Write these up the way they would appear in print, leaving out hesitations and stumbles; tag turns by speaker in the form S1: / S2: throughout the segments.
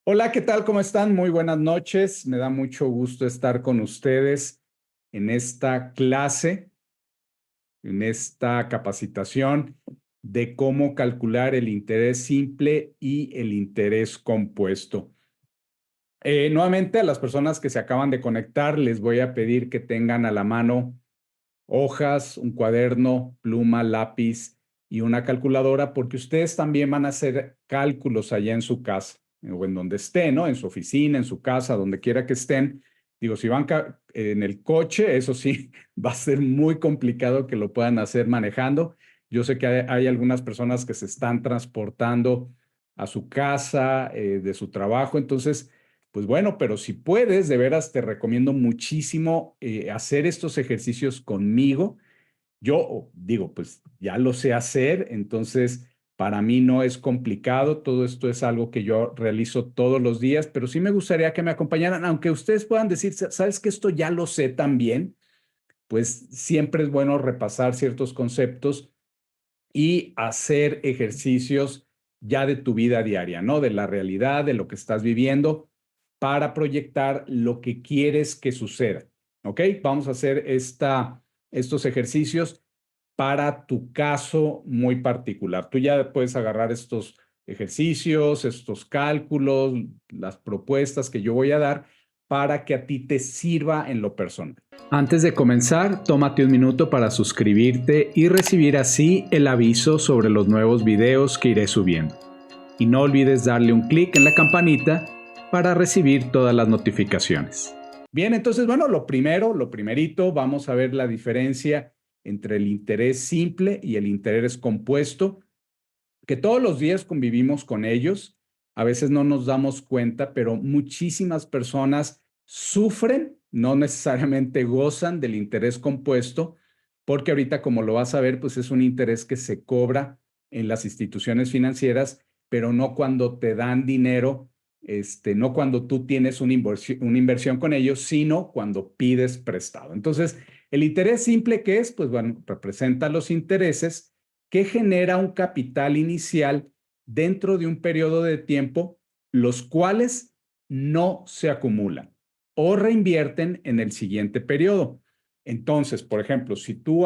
S1: Hola, ¿qué tal? ¿Cómo están? Muy buenas noches. Me da mucho gusto estar con ustedes en esta clase, en esta capacitación de cómo calcular el interés simple y el interés compuesto. Nuevamente, a las personas que se acaban de conectar, les voy a pedir que tengan a la mano hojas, un cuaderno, pluma, lápiz y una calculadora, porque ustedes también van a hacer cálculos allá en su casa o en donde estén, ¿no? En su oficina, en su casa, donde quiera que estén. Digo, si van en el coche, eso sí, va a ser muy complicado que lo puedan hacer manejando. Yo sé que hay algunas personas que se están transportando a su casa, de su trabajo, entonces pues bueno, pero si puedes, de veras te recomiendo muchísimo hacer estos ejercicios conmigo. Yo digo, pues ya lo sé hacer, entonces para mí no es complicado. Todo esto es algo que yo realizo todos los días, pero sí me gustaría que me acompañaran, aunque ustedes puedan decir, sabes que esto ya lo sé también, pues siempre es bueno repasar ciertos conceptos y hacer ejercicios ya de tu vida diaria, ¿no? De la realidad, de lo que estás viviendo, para proyectar lo que quieres que suceda. ¿Ok? Vamos a hacer estos ejercicios para tu caso muy particular. Tú ya puedes agarrar estos ejercicios, estos cálculos, las propuestas que yo voy a dar para que a ti te sirva en lo personal. Antes de comenzar, tómate un minuto para suscribirte y recibir así el aviso sobre los nuevos videos que iré subiendo. Y no olvides darle un clic en la campanita para recibir todas las notificaciones. Bien, entonces, bueno, lo primerito, vamos a ver la diferencia entre el interés simple y el interés compuesto, que todos los días convivimos con ellos. A veces no nos damos cuenta, pero muchísimas personas sufren, no necesariamente gozan del interés compuesto, porque ahorita, como lo vas a ver, pues es un interés que se cobra en las instituciones financieras, pero no cuando te dan dinero, no cuando tú tienes una inversión con ellos, sino cuando pides prestado. Entonces, el interés simple, ¿qué es? Pues bueno, representa los intereses que genera un capital inicial dentro de un periodo de tiempo, los cuales no se acumulan o reinvierten en el siguiente periodo. Entonces, por ejemplo, si tú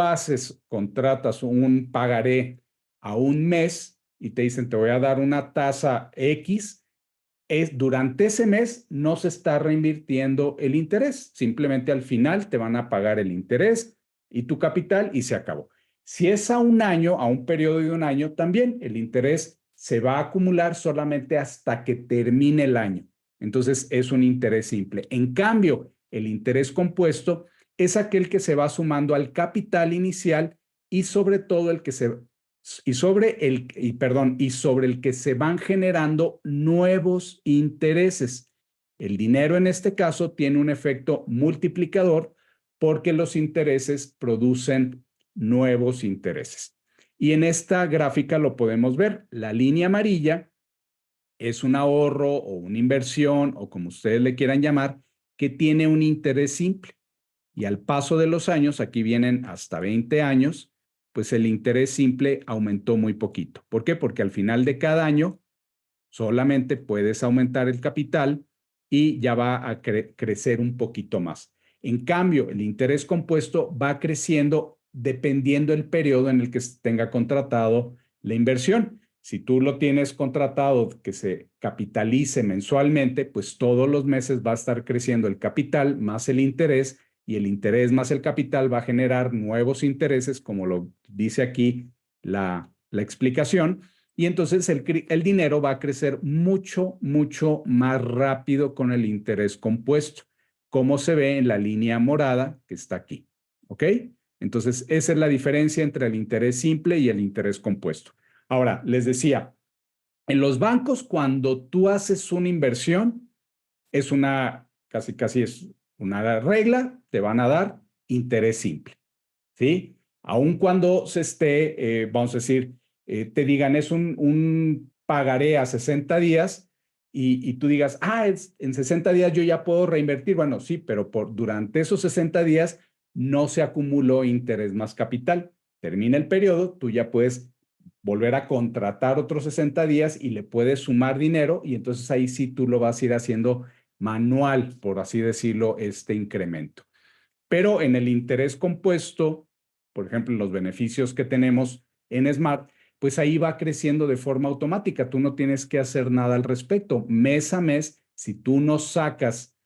S1: contratas un pagaré a un mes y te dicen, te voy a dar una tasa X, durante ese mes no se está reinvirtiendo el interés, simplemente al final te van a pagar el interés y tu capital y se acabó. Si es a un año, a un periodo de un año, también el interés se va a acumular solamente hasta que termine el año. Entonces es un interés simple. En cambio, el interés compuesto es aquel que se va sumando al capital inicial y sobre todo y sobre el que se van generando nuevos intereses. El dinero en este caso tiene un efecto multiplicador porque los intereses producen nuevos intereses. Y en esta gráfica lo podemos ver. La línea amarilla es un ahorro o una inversión o como ustedes le quieran llamar, que tiene un interés simple. Y al paso de los años, aquí vienen hasta 20 años, pues el interés simple aumentó muy poquito. ¿Por qué? Porque al final de cada año solamente puedes aumentar el capital y ya va a crecer un poquito más. En cambio, el interés compuesto va creciendo dependiendo del periodo en el que tenga contratado la inversión. Si tú lo tienes contratado que se capitalice mensualmente, pues todos los meses va a estar creciendo el capital más el interés y el interés más el capital va a generar nuevos intereses, como lo dice aquí la explicación. Y entonces el dinero va a crecer mucho, mucho más rápido con el interés compuesto, como se ve en la línea morada que está aquí. ¿Ok? Entonces, esa es la diferencia entre el interés simple y el interés compuesto. Ahora, les decía, en los bancos, cuando tú haces una inversión, casi es una regla, te van a dar interés simple. ¿Sí? Aun cuando se esté, vamos a decir, te digan es un pagaré a 60 días y tú digas, en 60 días yo ya puedo reinvertir. Bueno, sí, pero durante esos 60 días no se acumuló interés más capital. Termina el periodo, tú ya puedes volver a contratar otros 60 días y le puedes sumar dinero y entonces ahí sí tú lo vas a ir haciendo manual, por así decirlo, este incremento. Pero en el interés compuesto, por ejemplo, los beneficios que tenemos en Smart, pues ahí va creciendo de forma automática. Tú no tienes que hacer nada al respecto. Mes a mes, si tú no sacas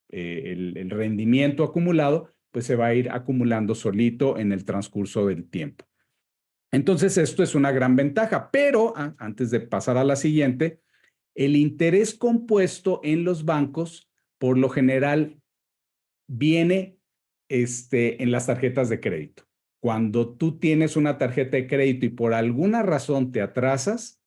S1: el rendimiento acumulado, pues se va a ir acumulando solito en el transcurso del tiempo. Entonces, esto es una gran ventaja, pero antes de pasar a la siguiente, el interés compuesto en los bancos, por lo general, viene en las tarjetas de crédito. Cuando tú tienes una tarjeta de crédito y por alguna razón te atrasas,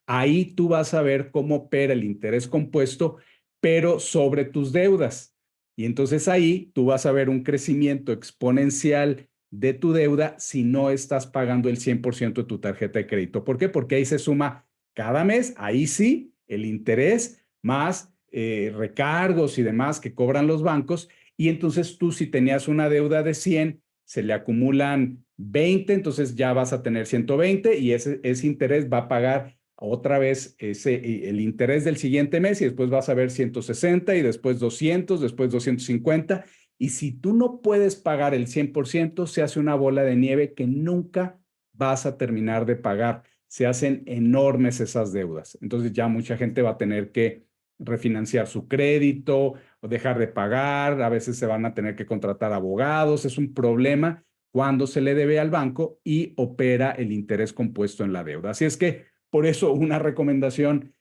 S1: ahí tú vas a ver cómo opera el interés compuesto, pero sobre tus deudas. Y entonces ahí tú vas a ver un crecimiento exponencial de tu deuda si no estás pagando el 100% de tu tarjeta de crédito. ¿Por qué? Porque ahí se suma cada mes, ahí sí, el interés más recargos y demás que cobran los bancos. Y entonces tú si tenías una deuda de 100, se le acumulan 20, entonces ya vas a tener 120 y ese interés va a pagar otra vez el interés del siguiente mes y después vas a ver 160 y después 200, después 250. Y si tú no puedes pagar el 100%, se hace una bola de nieve que nunca vas a terminar de pagar. Se hacen enormes esas deudas. Entonces ya mucha gente va a tener que refinanciar su crédito o dejar de pagar. A veces se van a tener que contratar abogados. Es un problema cuando se le debe al banco y opera el interés compuesto en la deuda. Así es que por eso una recomendación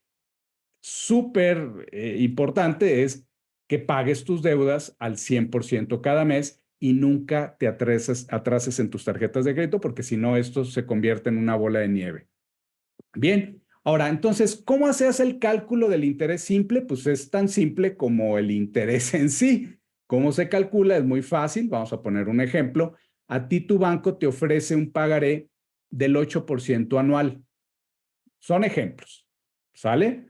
S1: súper importante es que pagues tus deudas al 100% cada mes y nunca te atrases en tus tarjetas de crédito porque si no esto se convierte en una bola de nieve. Bien, ahora entonces, ¿cómo se hace el cálculo del interés simple? Pues es tan simple como el interés en sí. ¿Cómo se calcula? Es muy fácil. Vamos a poner un ejemplo. A ti tu banco te ofrece un pagaré del 8% anual. Son ejemplos, ¿sale?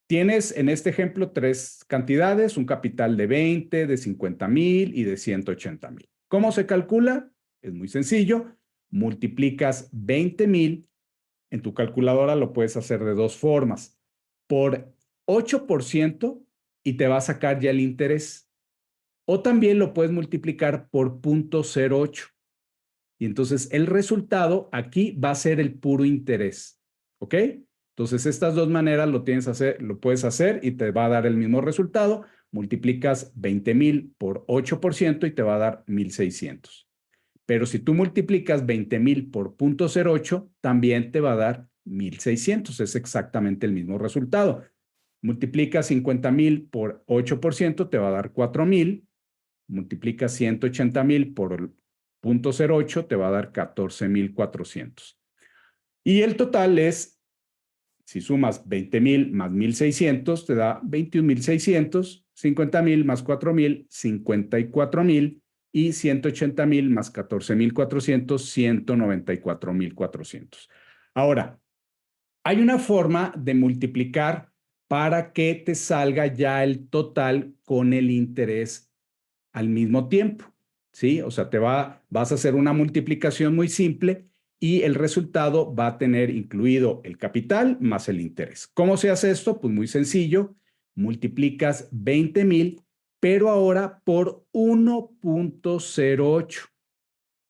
S1: Tienes en este ejemplo tres cantidades, un capital de 20, de 50,000 y de 180,000. ¿Cómo se calcula? Es muy sencillo. Multiplicas 20,000. En tu calculadora lo puedes hacer de dos formas. Por 8% y te va a sacar ya el interés. O también lo puedes multiplicar por 0.08. Y entonces el resultado aquí va a ser el puro interés. ¿Ok? Entonces estas dos maneras lo puedes hacer y te va a dar el mismo resultado. Multiplicas 20,000 por 8% y te va a dar 1,600. Pero si tú multiplicas 20,000 por 0.08, también te va a dar 1,600. Es exactamente el mismo resultado. Multiplicas 50,000 por 8%, te va a dar 4,000. Multiplicas 180,000 por 0.08, te va a dar 14,400. Y el total es, si sumas 20,000 más 1,600, te da 21,600, 50,000 más 4,000, 54,000 y 180,000 más 14,400, 194,400. Ahora, hay una forma de multiplicar para que te salga ya el total con el interés al mismo tiempo, ¿sí? O sea, vas a hacer una multiplicación muy simple y el resultado va a tener incluido el capital más el interés. ¿Cómo se hace esto? Pues muy sencillo. Multiplicas 20,000, pero ahora por 1.08.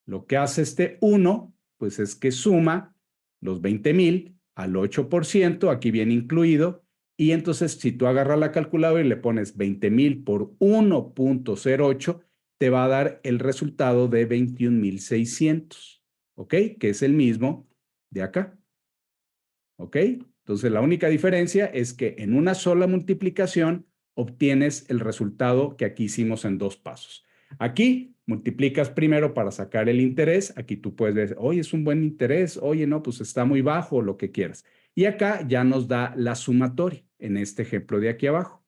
S1: Lo que hace este 1, pues es que suma los 20,000 al 8%, aquí viene incluido, y entonces si tú agarras la calculadora y le pones 20,000 por 1.08, te va a dar el resultado de 21,600, ¿ok? Que es el mismo de acá, ¿ok? Entonces la única diferencia es que en una sola multiplicación obtienes el resultado que aquí hicimos en dos pasos. Aquí multiplicas primero para sacar el interés. Aquí tú puedes ver, oye, es un buen interés. Oye, no, pues está muy bajo, lo que quieras. Y acá ya nos da la sumatoria en este ejemplo de aquí abajo.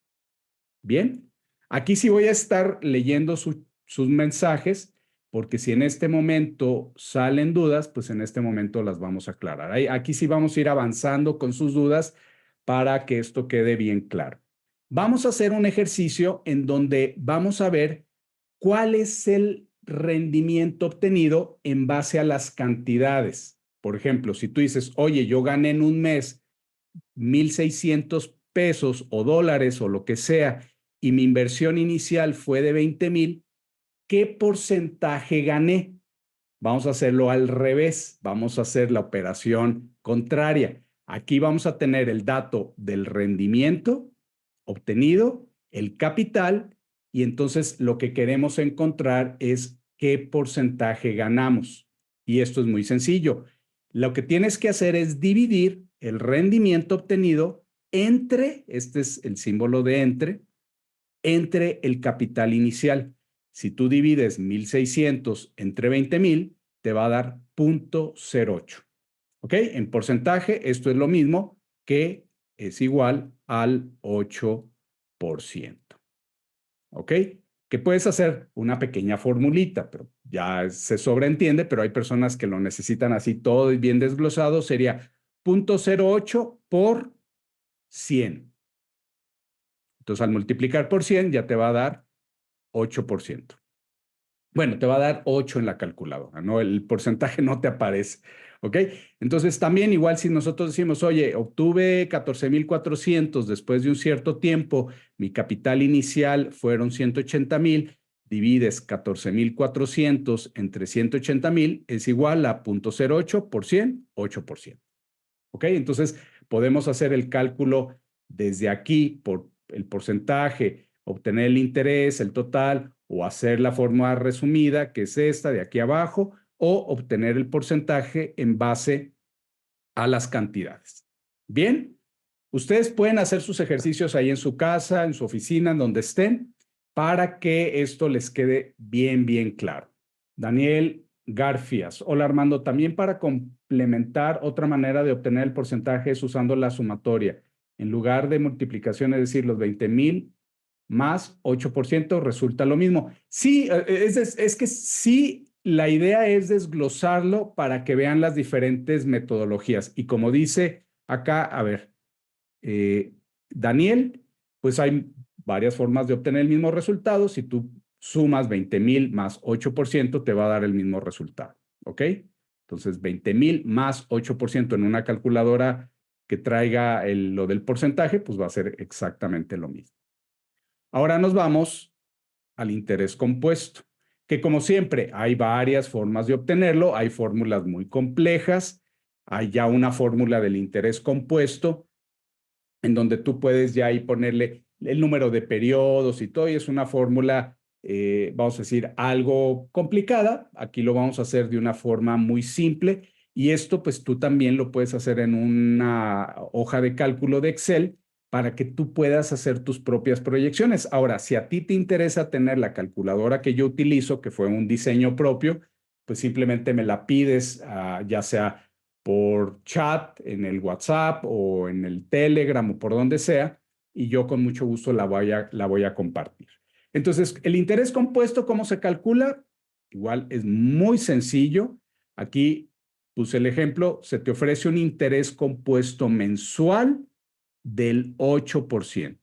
S1: Bien, aquí sí voy a estar leyendo sus mensajes, porque si en este momento salen dudas, pues en este momento las vamos a aclarar. Aquí sí vamos a ir avanzando con sus dudas para que esto quede bien claro. Vamos a hacer un ejercicio en donde vamos a ver cuál es el rendimiento obtenido en base a las cantidades. Por ejemplo, si tú dices, oye, yo gané en un mes 1,600 pesos o dólares o lo que sea, y mi inversión inicial fue de 20,000, ¿qué porcentaje gané? Vamos a hacerlo al revés, vamos a hacer la operación contraria. Aquí vamos a tener el dato del rendimiento obtenido, el capital, y entonces lo que queremos encontrar es qué porcentaje ganamos. Y esto es muy sencillo. Lo que tienes que hacer es dividir el rendimiento obtenido entre, este es el símbolo de entre el capital inicial. Si tú divides 1,600 entre 20,000, te va a dar 0,08. ¿Ok? En porcentaje, esto es lo mismo que es igual al 8%. ¿Ok? Que puedes hacer una pequeña formulita, pero ya se sobreentiende, pero hay personas que lo necesitan así todo y bien desglosado. Sería 0,08 por 100. Entonces, al multiplicar por 100 ya te va a dar 8%. Bueno, te va a dar 8 en la calculadora, ¿no? El porcentaje no te aparece, ¿ok? Entonces, también igual si nosotros decimos, oye, obtuve 14,400 después de un cierto tiempo, mi capital inicial fueron 180,000, divides 14,400 entre 180,000, es igual a 0,08 por 100, 8%. ¿Ok? Entonces, podemos hacer el cálculo desde aquí por el porcentaje, obtener el interés, el total, o hacer la fórmula resumida, que es esta de aquí abajo, o obtener el porcentaje en base a las cantidades. Bien, ustedes pueden hacer sus ejercicios ahí en su casa, en su oficina, en donde estén, para que esto les quede bien, bien claro. Daniel Garfias. Hola Armando, también para complementar otra manera de obtener el porcentaje es usando la sumatoria. En lugar de multiplicación, es decir, los 20,000 más 8% resulta lo mismo. Sí, es que sí, la idea es desglosarlo para que vean las diferentes metodologías. Y como dice acá, a ver, Daniel, pues hay varias formas de obtener el mismo resultado. Si tú sumas 20,000 más 8%, te va a dar el mismo resultado. ¿Ok? Entonces, 20,000 más 8% en una calculadora que traiga lo del porcentaje, pues va a ser exactamente lo mismo. Ahora nos vamos al interés compuesto, que como siempre hay varias formas de obtenerlo, hay fórmulas muy complejas, hay ya una fórmula del interés compuesto en donde tú puedes ya ahí ponerle el número de periodos y todo, y es una fórmula, vamos a decir, algo complicada. Aquí lo vamos a hacer de una forma muy simple, y esto pues tú también lo puedes hacer en una hoja de cálculo de Excel para que tú puedas hacer tus propias proyecciones. Ahora, si a ti te interesa tener la calculadora que yo utilizo, que fue un diseño propio, pues simplemente me la pides, ya sea por chat, en el WhatsApp o en el Telegram o por donde sea, y yo con mucho gusto la voy a compartir. Entonces, el interés compuesto, ¿cómo se calcula? Igual es muy sencillo. Aquí puse el ejemplo, se te ofrece un interés compuesto mensual del 8%.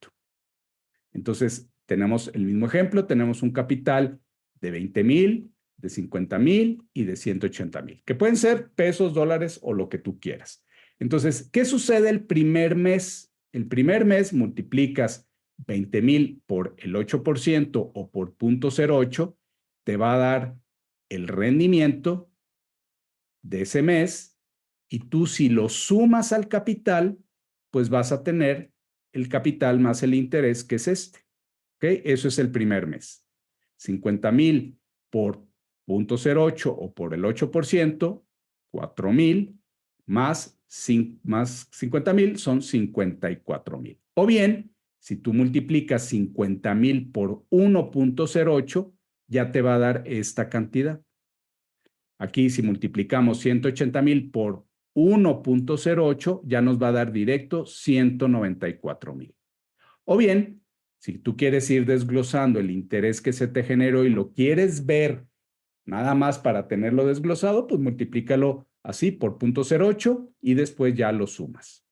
S1: Entonces, tenemos el mismo ejemplo, tenemos un capital de 20,000, de 50,000 y de 180,000, que pueden ser pesos, dólares o lo que tú quieras. Entonces, ¿qué sucede el primer mes? El primer mes multiplicas 20,000 por el 8% o por 0,08, te va a dar el rendimiento de ese mes, y tú si lo sumas al capital, pues vas a tener el capital más el interés, que es este. ¿Ok? Eso es el primer mes. 50,000 por 0,08 o por el 8%, 4,000 más 50,000 son 54,000. O bien, si tú multiplicas 50,000 por 1,08, ya te va a dar esta cantidad. Aquí, si multiplicamos 180,000 por 1,08, ya nos va a dar directo 194,000. O bien, si tú quieres ir desglosando el interés que se te generó y lo quieres ver nada más para tenerlo desglosado, pues multiplícalo así por 0,08 y después ya lo sumas.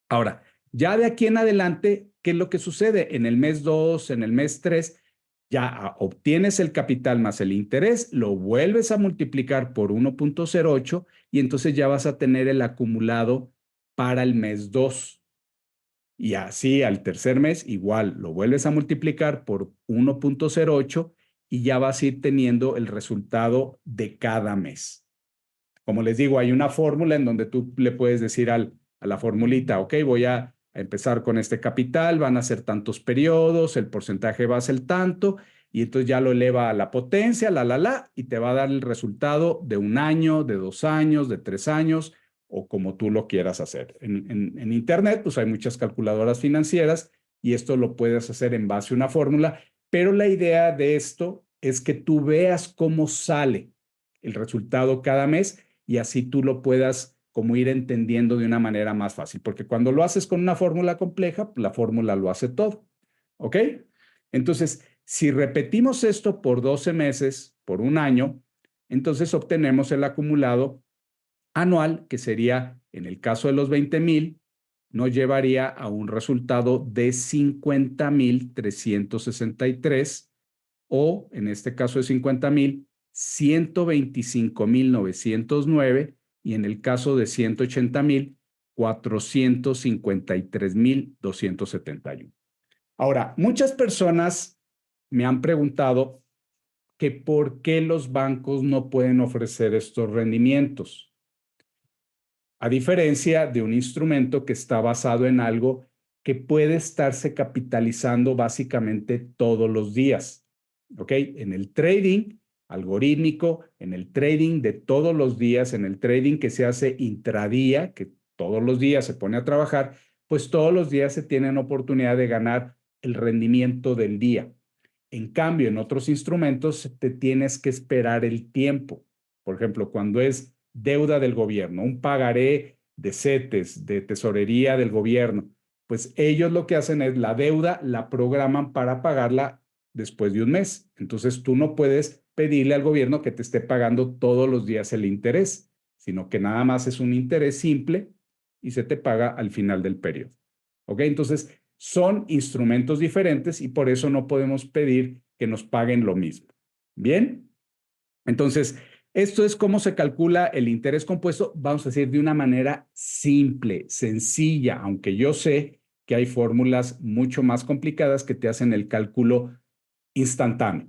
S1: Ahora, ya de aquí en adelante, ¿qué es lo que sucede? En el mes 2, en el mes 3, Ya obtienes el capital más el interés, lo vuelves a multiplicar por 1.08 y entonces ya vas a tener el acumulado para el mes 2. Y así al tercer mes igual lo vuelves a multiplicar por 1.08 y ya vas a ir teniendo el resultado de cada mes. Como les digo, hay una fórmula en donde tú le puedes decir a la formulita, ok, voy a empezar con este capital, van a ser tantos periodos, el porcentaje va a ser tanto, y entonces ya lo eleva a la potencia, y te va a dar el resultado de 1 año, de 2 años, de 3 años, o como tú lo quieras hacer. En Internet, pues hay muchas calculadoras financieras y esto lo puedes hacer en base a una fórmula, pero la idea de esto es que tú veas cómo sale el resultado cada mes y así tú lo puedas como ir entendiendo de una manera más fácil, porque cuando lo haces con una fórmula compleja, la fórmula lo hace todo. ¿Ok? Entonces, si repetimos esto por 12 meses, por 1 año, entonces obtenemos el acumulado anual, que sería, en el caso de los 20,000, nos llevaría a un resultado de 50,363 o, en este caso de 50,000, 125,909 y en el caso de 180,000, 453,271. Ahora, muchas personas me han preguntado que por qué los bancos no pueden ofrecer estos rendimientos, a diferencia de un instrumento que está basado en algo que puede estarse capitalizando básicamente todos los días. ¿Ok? En el trading algorítmico, en el trading de todos los días, en el trading que se hace intradía, que todos los días se pone a trabajar, pues todos los días se tienen oportunidad de ganar el rendimiento del día. En cambio, en otros instrumentos te tienes que esperar el tiempo. Por ejemplo, cuando es deuda del gobierno, un pagaré de CETES, de tesorería del gobierno, pues ellos lo que hacen es la deuda, la programan para pagarla después de un mes. Entonces tú no puedes pedirle al gobierno que te esté pagando todos los días el interés, sino que nada más es un interés simple y se te paga al final del periodo. ¿Ok? Entonces son instrumentos diferentes y por eso no podemos pedir que nos paguen lo mismo. Bien, entonces esto es cómo se calcula el interés compuesto, vamos a decir, de una manera simple, sencilla, aunque yo sé que hay fórmulas mucho más complicadas que te hacen el cálculo instantáneo.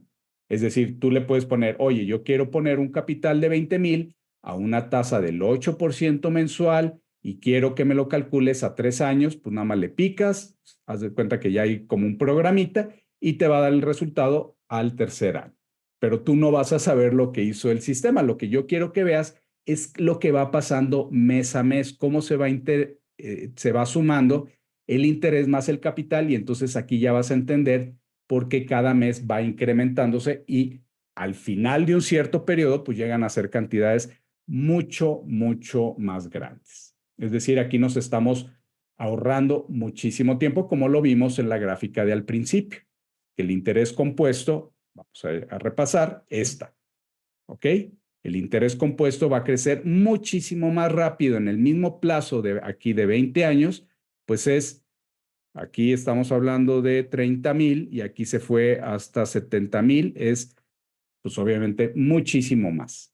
S1: Es decir, tú le puedes poner, oye, yo quiero poner un capital de 20,000 a una tasa del 8% mensual y quiero que me lo calcules a 3 años, pues nada más le picas, haz de cuenta que ya hay como un programita y te va a dar el resultado al tercer año. Pero tú no vas a saber lo que hizo el sistema. Lo que yo quiero que veas es lo que va pasando mes a mes, cómo se va sumando el interés más el capital y entonces aquí ya vas a entender por qué cada mes va incrementándose y al final de un cierto periodo pues llegan a ser cantidades mucho, mucho más grandes. Es decir, aquí nos estamos ahorrando muchísimo tiempo, como lo vimos en la gráfica de al principio. El interés compuesto, vamos a repasar esta, ¿ok? El interés compuesto va a crecer muchísimo más rápido en el mismo plazo de aquí de 20 años, pues aquí estamos hablando de 30,000 y aquí se fue hasta 70,000, es pues obviamente muchísimo más.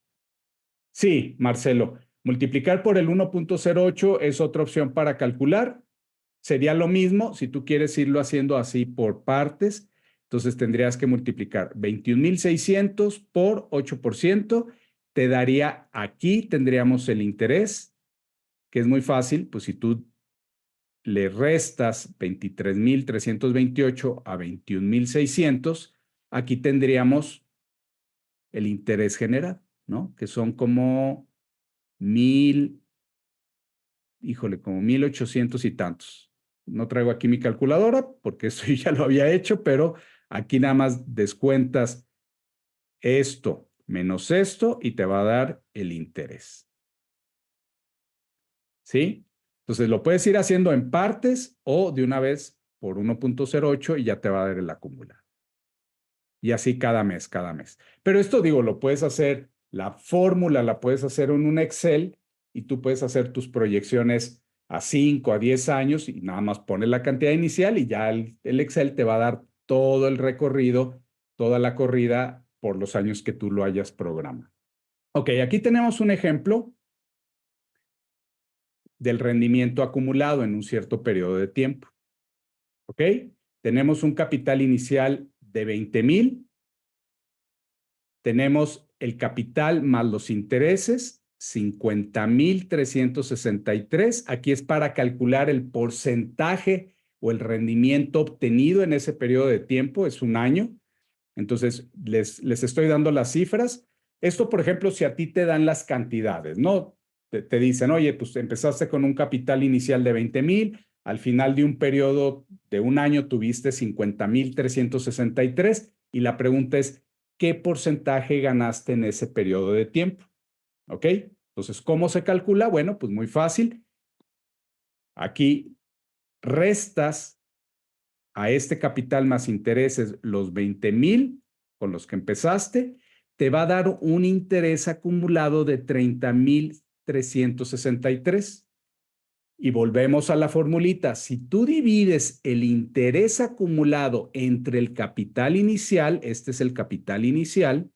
S1: Sí, Marcelo, multiplicar por el 1.08 es otra opción para calcular. Sería lo mismo si tú quieres irlo haciendo así por partes. Entonces tendrías que multiplicar 21,600 por 8%. Te daría aquí, tendríamos el interés, que es muy fácil, pues si tú le restas 23,328 a 21,600, aquí tendríamos el interés general, ¿no? Que son como 1,800 y tantos. No traigo aquí mi calculadora porque eso ya lo había hecho, pero aquí nada más descuentas esto menos esto y te va a dar el interés. ¿Sí? Entonces lo puedes ir haciendo en partes o de una vez por 1.08 y ya te va a dar el acumulado. Y así cada mes, cada mes. Pero esto digo, lo puedes hacer, la fórmula la puedes hacer en un Excel y tú puedes hacer tus proyecciones a 5, a 10 años y nada más pones la cantidad inicial y ya el Excel te va a dar todo el recorrido, toda la corrida por los años que tú lo hayas programado. Ok, aquí tenemos un ejemplo del rendimiento acumulado en un cierto periodo de tiempo. ¿Ok? Tenemos un capital inicial de 20,000. Tenemos el capital más los intereses, 50,363. Aquí es para calcular el porcentaje o el rendimiento obtenido en ese periodo de tiempo, es un año. Entonces, les estoy dando las cifras. Esto, por ejemplo, si a ti te dan las cantidades, ¿no? Te dicen, oye, pues empezaste con un capital inicial de 20,000, al final de un periodo de un año tuviste 50,363 y la pregunta es, ¿qué porcentaje ganaste en ese periodo de tiempo? ¿Ok? Entonces, ¿cómo se calcula? Bueno, pues muy fácil. Aquí restas a este capital más intereses los 20,000 con los que empezaste, te va a dar un interés acumulado de 30,363. Y volvemos a la formulita. Si tú divides el interés acumulado entre el capital inicial, este es el capital inicial,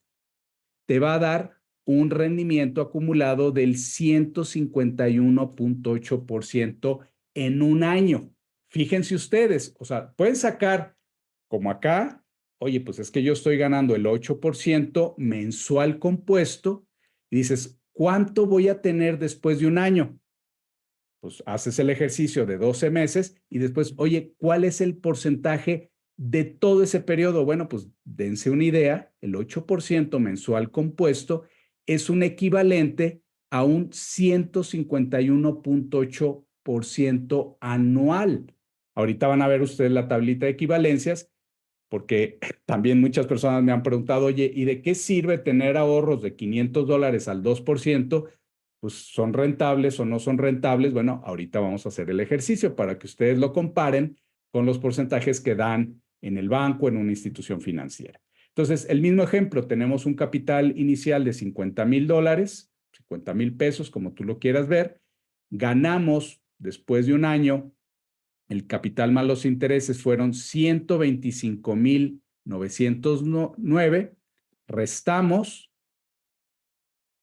S1: te va a dar un rendimiento acumulado del 151.8% en un año. Fíjense ustedes, o sea, pueden sacar como acá, oye, pues es que yo estoy ganando el 8% mensual compuesto y dices, ¿cuánto voy a tener después de un año? Pues haces el ejercicio de 12 meses y después, oye, ¿cuál es el porcentaje de todo ese periodo? Bueno, pues dense una idea, el 8% mensual compuesto es un equivalente a un 151.8% anual. Ahorita van a ver ustedes la tablita de equivalencias, porque también muchas personas me han preguntado, oye, ¿y de qué sirve tener ahorros de $500 al 2%? Pues son rentables o no son rentables. Bueno, ahorita vamos a hacer el ejercicio para que ustedes lo comparen con los porcentajes que dan en el banco, en una institución financiera. Entonces, el mismo ejemplo, tenemos un capital inicial de $50,000, 50,000 pesos, como tú lo quieras ver. Ganamos después de un año, el capital más los intereses fueron 125,909. Restamos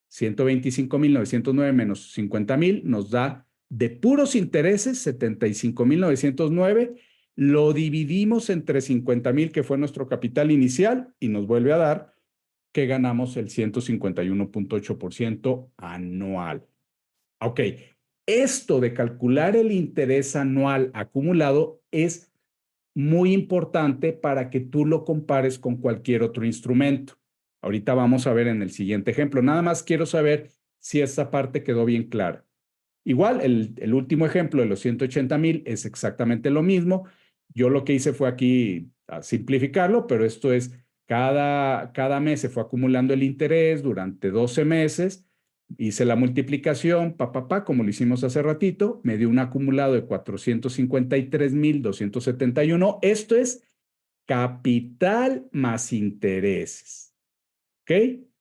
S1: 125,909 menos 50,000 nos da de puros intereses 75,909. Lo dividimos entre 50,000, que fue nuestro capital inicial, y nos vuelve a dar que ganamos el 151.8% anual. Ok, esto de calcular el interés anual acumulado es muy importante para que tú lo compares con cualquier otro instrumento. Ahorita vamos a ver en el siguiente ejemplo. Nada más quiero saber si esta parte quedó bien clara. Igual, el último ejemplo de los 180,000 es exactamente lo mismo. Yo lo que hice fue aquí simplificarlo, pero esto es cada mes se fue acumulando el interés durante 12 meses. Hice la multiplicación, como lo hicimos hace ratito, me dio un acumulado de 453,271. Esto es capital más intereses. ¿Ok?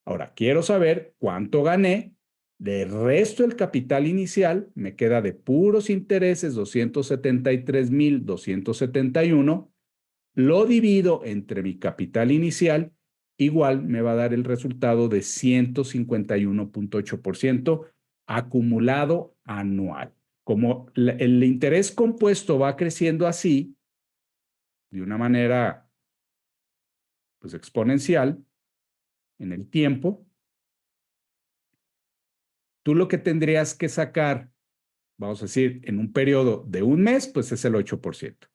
S1: Ahora, quiero saber cuánto gané. Del resto del capital inicial, me queda de puros intereses 273,271. Lo divido entre mi capital inicial, igual me va a dar el resultado de 151.8% acumulado anual. Como el interés compuesto va creciendo así, de una manera pues exponencial en el tiempo, tú lo que tendrías que sacar, vamos a decir, en un periodo de un mes, pues es el 8%.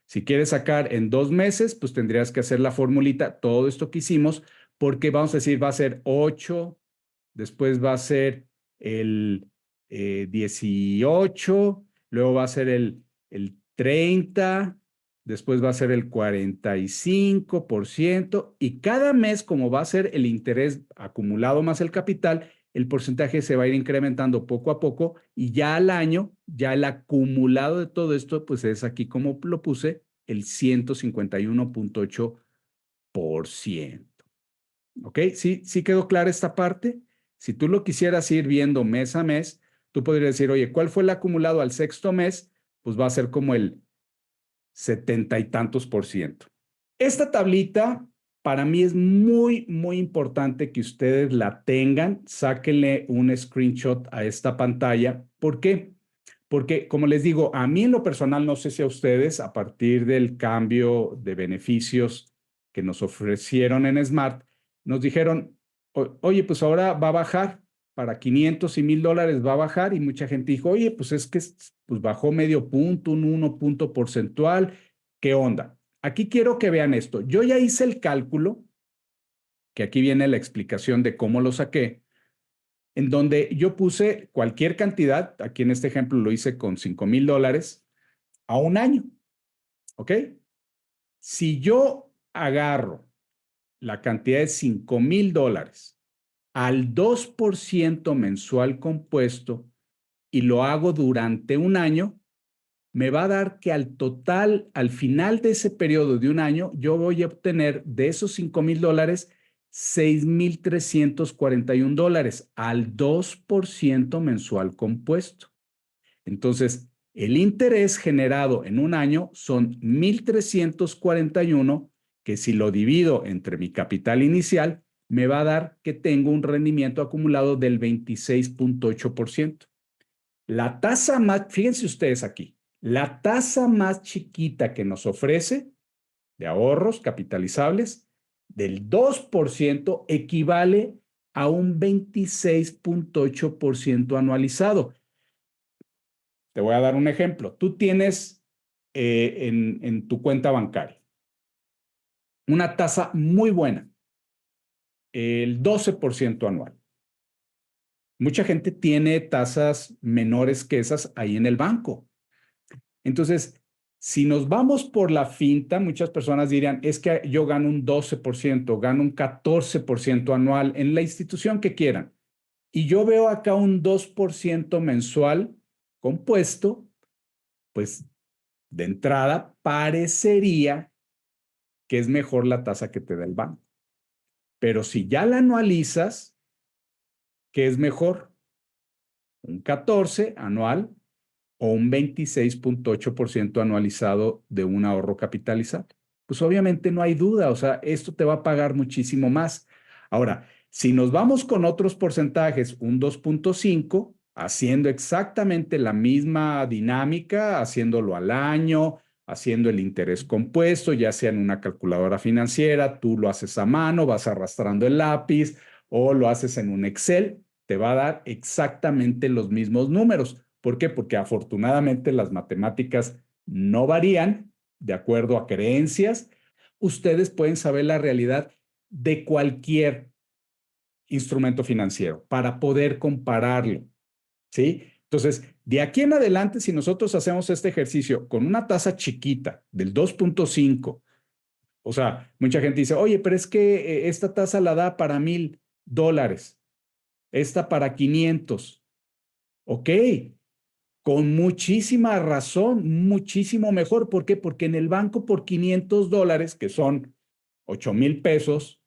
S1: Si quieres sacar en 2 meses, pues tendrías que hacer la formulita, todo esto que hicimos, porque vamos a decir, va a ser 8, después va a ser el 18, luego va a ser el 30, después va a ser el 45%, y cada mes, como va a ser el interés acumulado más el capital, el porcentaje se va a ir incrementando poco a poco y ya al año, ya el acumulado de todo esto, pues es aquí como lo puse, el 151.8%. ¿Ok? ¿Sí, sí quedó clara esta parte? Si tú lo quisieras ir viendo mes a mes, tú podrías decir, oye, ¿cuál fue el acumulado al sexto mes? Pues va a ser como el 70 y tantos por ciento. Esta tablita para mí es muy, muy importante que ustedes la tengan. Sáquenle un screenshot a esta pantalla. ¿Por qué? Porque, como les digo, a mí en lo personal, no sé si a ustedes, a partir del cambio de beneficios que nos ofrecieron en Smart, nos dijeron, oye, pues ahora va a bajar para 500 y $1000 va a bajar, y mucha gente dijo, oye, pues es que pues bajó medio punto, un 1 punto porcentual, ¿qué onda? Aquí quiero que vean esto. Yo ya hice el cálculo, que aquí viene la explicación de cómo lo saqué, en donde yo puse cualquier cantidad, aquí en este ejemplo lo hice con $5000 a un año, ¿ok? Si yo agarro la cantidad de $5000 al 2% mensual compuesto y lo hago durante un año, me va a dar que al total, al final de ese periodo de un año, yo voy a obtener de esos $5000 $6341 al 2% mensual compuesto. Entonces, el interés generado en un año son 1341, que si lo divido entre mi capital inicial, me va a dar que tengo un rendimiento acumulado del 26.8%. La tasa más, fíjense ustedes aquí, la tasa más chiquita que nos ofrece de ahorros capitalizables del 2% equivale a un 26.8% anualizado. Te voy a dar un ejemplo. Tú tienes en tu cuenta bancaria una tasa muy buena, el 12% anual. Mucha gente tiene tasas menores que esas ahí en el banco. Entonces, si nos vamos por la finta, muchas personas dirían, es que yo gano un 12%, gano un 14% anual en la institución que quieran. Y yo veo acá un 2% mensual compuesto, pues de entrada parecería que es mejor la tasa que te da el banco. Pero si ya la anualizas, ¿qué es mejor? ¿Un 14 anual o un 26.8% anualizado de un ahorro capitalizado? Pues obviamente no hay duda, o sea, esto te va a pagar muchísimo más. Ahora, si nos vamos con otros porcentajes, un 2.5, haciendo exactamente la misma dinámica, haciéndolo al año, haciendo el interés compuesto, ya sea en una calculadora financiera, tú lo haces a mano, vas arrastrando el lápiz o lo haces en un Excel, te va a dar exactamente los mismos números. ¿Por qué? Porque afortunadamente las matemáticas no varían de acuerdo a creencias. Ustedes pueden saber la realidad de cualquier instrumento financiero para poder compararlo, ¿sí? Entonces, de aquí en adelante, si nosotros hacemos este ejercicio con una tasa chiquita del 2.5, o sea, mucha gente dice, oye, pero es que esta tasa la da para $1000, esta para 500. Ok, con muchísima razón, muchísimo mejor. ¿Por qué? Porque en el banco por $500, que son 8000 pesos,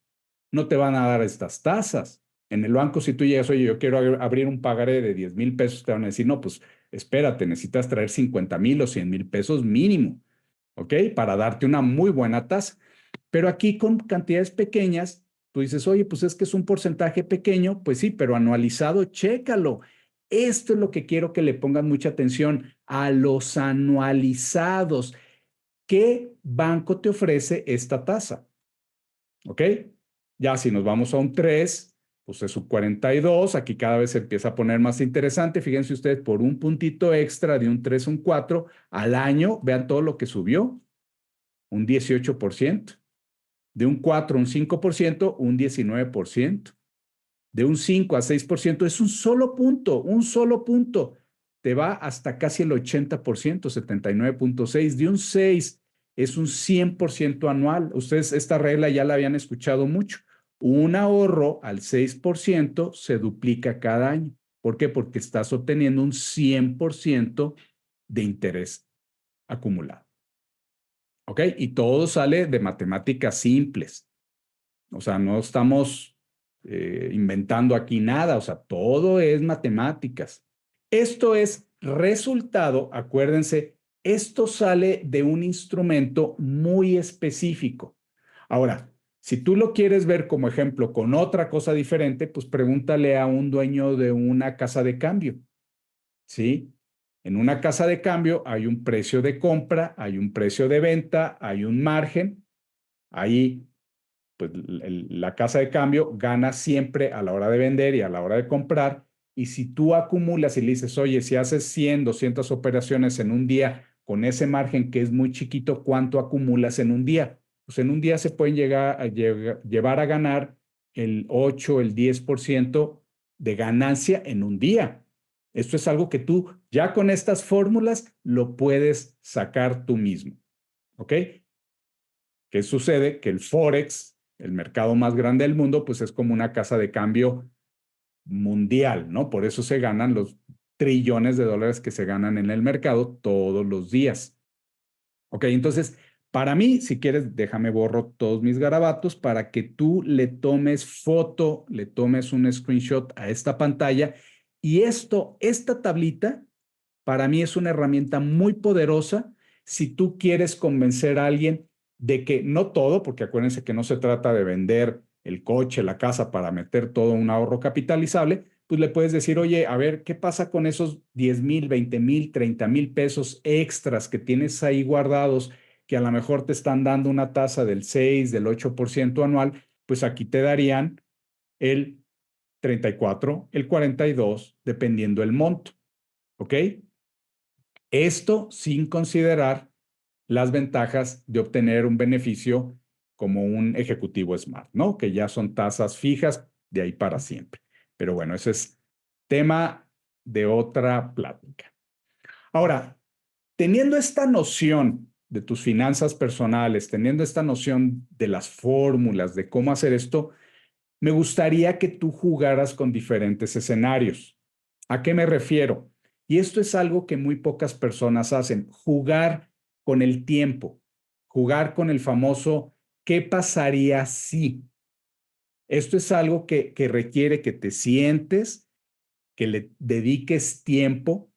S1: no te van a dar estas tasas. En el banco, si tú llegas, oye, yo quiero abrir un pagaré de 10,000 pesos, te van a decir, no, pues espérate, necesitas traer 50,000 o 100,000 pesos mínimo, ¿ok? Para darte una muy buena tasa. Pero aquí con cantidades pequeñas, tú dices, oye, pues es que es un porcentaje pequeño, pues sí, pero anualizado, chécalo. Esto es lo que quiero que le pongan mucha atención a los anualizados. ¿Qué banco te ofrece esta tasa? ¿Ok? Ya si nos vamos a un 3, pues es un 42. Aquí cada vez se empieza a poner más interesante. Fíjense ustedes, por un puntito extra de un 3 a un 4 al año, vean todo lo que subió, un 18%. De un 4 a un 5%, un 19%. De un 5 a 6%, es un solo punto, un solo punto. Te va hasta casi el 80%, 79.6. De un 6 es un 100% anual. Ustedes esta regla ya la habían escuchado mucho. Un ahorro al 6% se duplica cada año. ¿Por qué? Porque estás obteniendo un 100% de interés acumulado. ¿Ok? Y todo sale de matemáticas simples. O sea, no estamos inventando aquí nada, o sea, todo es matemáticas. Esto es resultado, acuérdense, esto sale de un instrumento muy específico. Ahora, Si tú lo quieres ver como ejemplo con otra cosa diferente, pues pregúntale a un dueño de una casa de cambio, ¿sí? En una casa de cambio hay un precio de compra, hay un precio de venta, hay un margen. Ahí, pues la casa de cambio gana siempre a la hora de vender y a la hora de comprar. Y si tú acumulas y le dices, oye, si haces 100, 200 operaciones en un día con ese margen que es muy chiquito, ¿cuánto acumulas en un día? Pues en un día se pueden llevar a ganar el 8, el 10% de ganancia en un día. Esto es algo que tú ya con estas fórmulas lo puedes sacar tú mismo. ¿Ok? ¿Qué sucede? Que el Forex, el mercado más grande del mundo, pues es como una casa de cambio mundial, ¿no? Por eso se ganan los trillones de dólares que se ganan en el mercado todos los días. Ok, entonces, para mí, si quieres, déjame borro todos mis garabatos para que tú le tomes foto, le tomes un screenshot a esta pantalla. Y esta tablita, para mí es una herramienta muy poderosa si tú quieres convencer a alguien de que no todo, porque acuérdense que no se trata de vender el coche, la casa para meter todo un ahorro capitalizable, pues le puedes decir, oye, a ver, ¿qué pasa con esos 10,000, 20,000, 30,000 pesos extras que tienes ahí guardados, que a lo mejor te están dando una tasa del 6, del 8% anual? Pues aquí te darían el 34, el 42, dependiendo el monto. ¿Ok? Esto sin considerar las ventajas de obtener un beneficio como un ejecutivo Smart, ¿no? Que ya son tasas fijas de ahí para siempre. Pero bueno, ese es tema de otra plática. Ahora, teniendo esta noción de tus finanzas personales, teniendo esta noción de las fórmulas, de cómo hacer esto, me gustaría que tú jugaras con diferentes escenarios. ¿A qué me refiero? Y esto es algo que muy pocas personas hacen, jugar con el tiempo, jugar con el famoso ¿qué pasaría si? Esto es algo que requiere que te sientes, que le dediques tiempo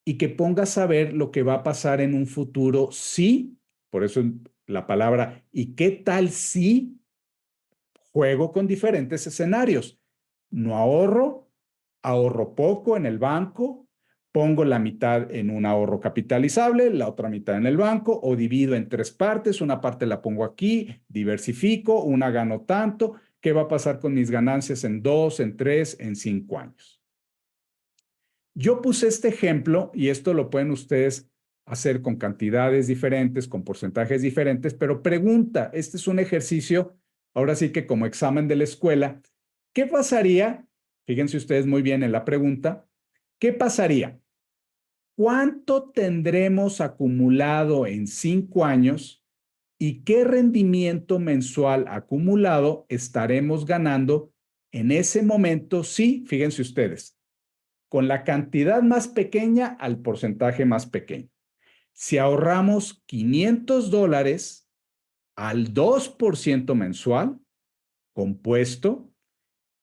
S1: y que pongas a ver lo que va a pasar en un futuro si, por eso la palabra, ¿y qué tal si juego con diferentes escenarios? No ahorro, ahorro poco en el banco, pongo la mitad en un ahorro capitalizable, la otra mitad en el banco, o divido en tres partes, una parte la pongo aquí, diversifico, una gano tanto. ¿Qué va a pasar con mis ganancias en 2, en 3, en 5 años? Yo puse este ejemplo y esto lo pueden ustedes hacer con cantidades diferentes, con porcentajes diferentes, pero pregunta, este es un ejercicio, ahora sí que como examen de la escuela, ¿qué pasaría? Fíjense ustedes muy bien en la pregunta, ¿qué pasaría? ¿Cuánto tendremos acumulado en 5 años y qué rendimiento mensual acumulado estaremos ganando en ese momento? Sí, fíjense ustedes, con la cantidad más pequeña al porcentaje más pequeño. Si ahorramos $500 al 2% mensual, compuesto,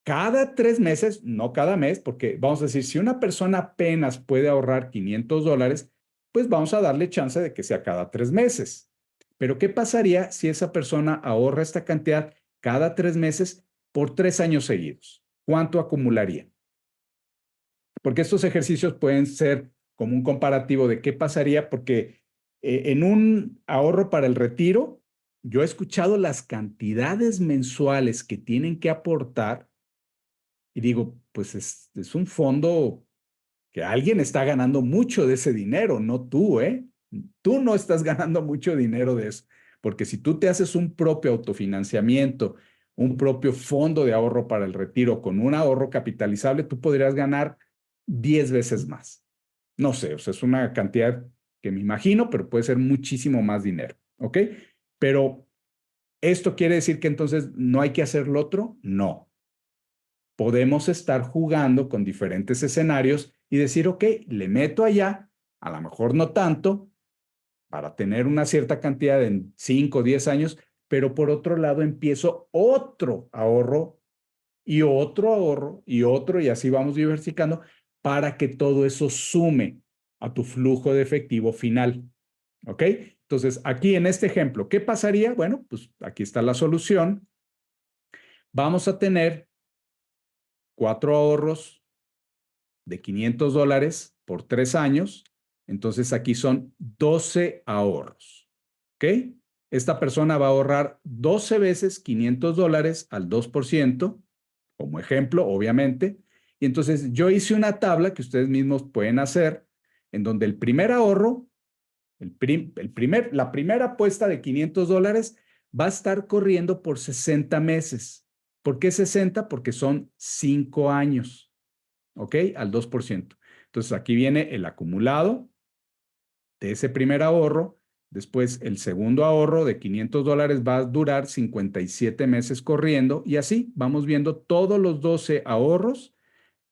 S1: cada 3 meses, no cada mes, porque vamos a decir, si una persona apenas puede ahorrar $500, pues vamos a darle chance de que sea cada 3 meses. Pero ¿qué pasaría si esa persona ahorra esta cantidad cada 3 meses por 3 años seguidos? ¿Cuánto acumularía? Porque estos ejercicios pueden ser como un comparativo de qué pasaría, porque en un ahorro para el retiro, yo he escuchado las cantidades mensuales que tienen que aportar y digo, pues es un fondo que alguien está ganando mucho de ese dinero, no tú, ¿eh? Tú no estás ganando mucho dinero de eso, porque si tú te haces un propio autofinanciamiento, un propio fondo de ahorro para el retiro con un ahorro capitalizable, tú podrías ganar 10 veces más. No sé, o sea, es una cantidad que me imagino, pero puede ser muchísimo más dinero, ¿ok? Pero, ¿esto quiere decir que entonces no hay que hacer lo otro? No. Podemos estar jugando con diferentes escenarios y decir, ok, le meto allá, a lo mejor no tanto, para tener una cierta cantidad en 5 o 10 años, pero por otro lado empiezo otro ahorro y otro ahorro y otro, y así vamos diversificando para que todo eso sume a tu flujo de efectivo final. ¿Ok? Entonces, aquí en este ejemplo, ¿qué pasaría? Bueno, pues aquí está la solución. vamos a tener 4 ahorros de $500 por 3 años. Entonces aquí son 12 ahorros. ¿Ok? Esta persona va a ahorrar 12 veces $500 al 2%, como ejemplo, obviamente. Y entonces yo hice una tabla que ustedes mismos pueden hacer, en donde el primer ahorro, la primera apuesta de $500 va a estar corriendo por 60 meses. ¿Por qué 60? Porque son 5 años. ¿Ok? Al 2%. Entonces aquí viene el acumulado de ese primer ahorro. Después el segundo ahorro de $500 va a durar 57 meses corriendo y así vamos viendo todos los 12 ahorros.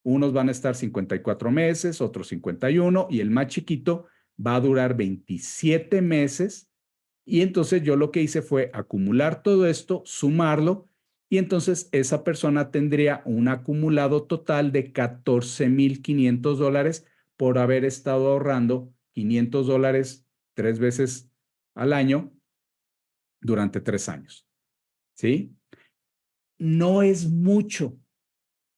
S1: Unos van a estar 54 meses, otros 51 y el más chiquito va a durar 27 meses. Y entonces yo lo que hice fue acumular todo esto, sumarlo y entonces esa persona tendría un acumulado total de $14,500 por haber estado ahorrando $500 3 veces al año durante 3 años. ¿Sí? No es mucho,